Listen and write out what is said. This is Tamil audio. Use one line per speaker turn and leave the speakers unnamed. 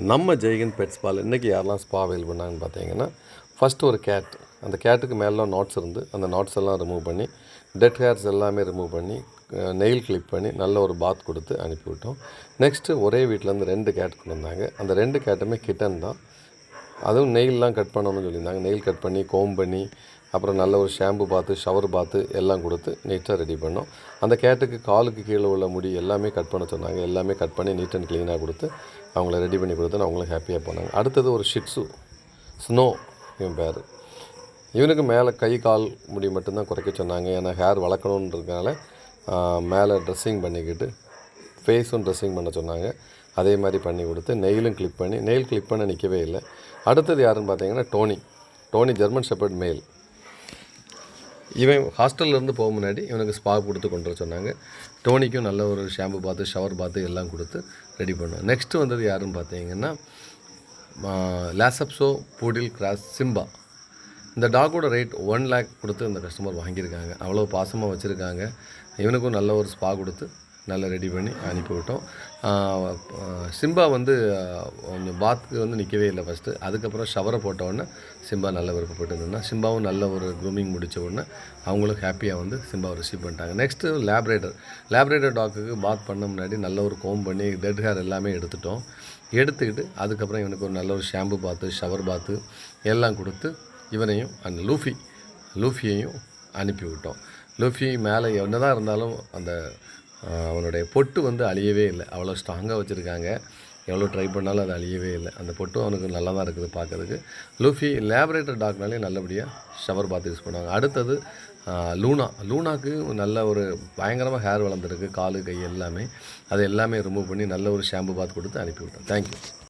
நம்ம ஜெய்ஹிந்த் பெட் ஸ்பால் இன்றைக்கி யாரெல்லாம் ஸ்பா அவைல் பண்ணாங்கன்னு பார்த்தீங்கன்னா, ஃபஸ்ட்டு ஒரு கேட். அந்த கேட்டுக்கு மேலெலாம் நாட்ஸ் இருந்து அந்த நாட்ஸ் எல்லாம் ரிமூவ் பண்ணி, டெட் ஹேர்ஸ் எல்லாமே ரிமூவ் பண்ணி, நெயில் கிளிப் பண்ணி நல்ல ஒரு பாத் கொடுத்து அனுப்பிவிட்டோம். நெக்ஸ்ட்டு ஒரே வீட்டிலேருந்து 2 கேட் கொண்டு வந்தாங்க. அந்த 2 கேட்டுமே கிட்டன் தான். அதுவும் நெயில்லாம் கட் பண்ணணும்னு சொல்லியிருந்தாங்க. நெயில் கட் பண்ணி, கோம் பண்ணி, அப்புறம் நல்ல ஒரு ஷாம்பு பாத்து, ஷவர் பாத்து எல்லாம் கொடுத்து நீட்டாக ரெடி பண்ணோம். அந்த கேட்டுக்கு காலுக்கு கீழே உள்ள முடி எல்லாமே கட் பண்ண சொன்னாங்க. எல்லாமே கட் பண்ணி நீட் அண்ட் க்ளீனாக கொடுத்து அவங்கள ரெடி பண்ணி கொடுத்தோன்னு அவங்களும் ஹாப்பியாக போனாங்க. அடுத்தது ஒரு ஷிட்ஸு ஸ்னோ, இவன் பேர். இவனுக்கு மேலே கை கால் முடி மட்டும்தான் குறைக்க சொன்னாங்க. ஏன்னா ஹேர் வளர்க்கணுன்றதுனால மேலே ட்ரெஸ்ஸிங் பண்ணிக்கிட்டு ஃபேஸும் ட்ரெஸ்ஸிங் பண்ண சொன்னாங்க. அதே மாதிரி பண்ணி கொடுத்து நெயிலும் கிளிப் பண்ணி, நெயில் கிளிப் பண்ண நிற்கவே இல்லை. அடுத்தது யாருன்னு பார்த்தீங்கன்னா டோனி ஜெர்மன் ஷெப்பர்ட் மேல். இவன் ஹாஸ்டல்லேருந்து போக முன்னாடி இவனுக்கு ஸ்பா கொடுத்து கொண்டு வர சொன்னாங்க. டோனிக்கும் நல்ல ஒரு ஷாம்பு பாத்து, ஷவர் பாத்து எல்லாம் கொடுத்து ரெடி பண்ணோம். நெக்ஸ்ட்டு வந்தது யாருன்னு பார்த்தீங்கன்னா, லாசப்ஸோ பூடில் கிராஸ் சிம்பா. இந்த டாகோட ரேட் 1 lakh கொடுத்து இந்த கஸ்டமர் வாங்கியிருக்காங்க. அவ்வளோ பாசமாக வச்சுருக்காங்க. இவனுக்கும் நல்ல ஒரு ஸ்பா கொடுத்து நல்லா ரெடி பண்ணி அனுப்பிவிட்டோம். சிம்பா வந்து கொஞ்சம் பாத்துக்கு வந்து நிற்கவே இல்லை ஃபஸ்ட்டு. அதுக்கப்புறம் ஷவரை போட்டவுடனே சிம்பா நல்ல விருப்பப்பட்டு இருந்தான். சிம்பாவும் நல்ல ஒரு க்ரூமிங் முடித்த உடனே அவங்களும் ஹாப்பியாக வந்து சிம்பாவை ரிசீவ் பண்ணிட்டாங்க. நெக்ஸ்ட்டு லேப்ரேட்டர் டாக்குக்கு பாத் பண்ண முன்னாடி நல்ல ஒரு கோம் பண்ணி டெட் ஹேர் எல்லாமே எடுத்துக்கிட்டு அதுக்கப்புறம் இவனுக்கு ஒரு நல்ல ஒரு ஷாம்பு பாத்து, ஷவர் பாத்து எல்லாம் கொடுத்து இவனையும் அந்த லூஃபியையும் அனுப்பிவிட்டோம். லூஃபி மேலே என்ன தான் இருந்தாலும் அந்த அவனுடைய பொட்டு வந்து அழியவே இல்லை. அவ்வளோ ஸ்ட்ராங்காக வச்சுருக்காங்க. எவ்வளோ ட்ரை பண்ணாலும் அது அழியவே இல்லை. அந்த பொட்டும் அவனுக்கு நல்லா தான் இருக்குது பார்க்குறதுக்கு. லூஃபி லேப்ரேட்டர் டாக்னாலே நல்லபடியாக ஷவர் பாத் யூஸ் பண்ணுவாங்க. அடுத்தது லூனாக்கு நல்ல ஒரு பயங்கரமாக ஹேர் வளர்ந்துருக்கு. காலு கை எல்லாமே அது எல்லாமே ரிமூவ் பண்ணி நல்ல ஒரு ஷாம்பு பாத் கொடுத்து அனுப்பிவிட்டோம். தேங்க்யூ.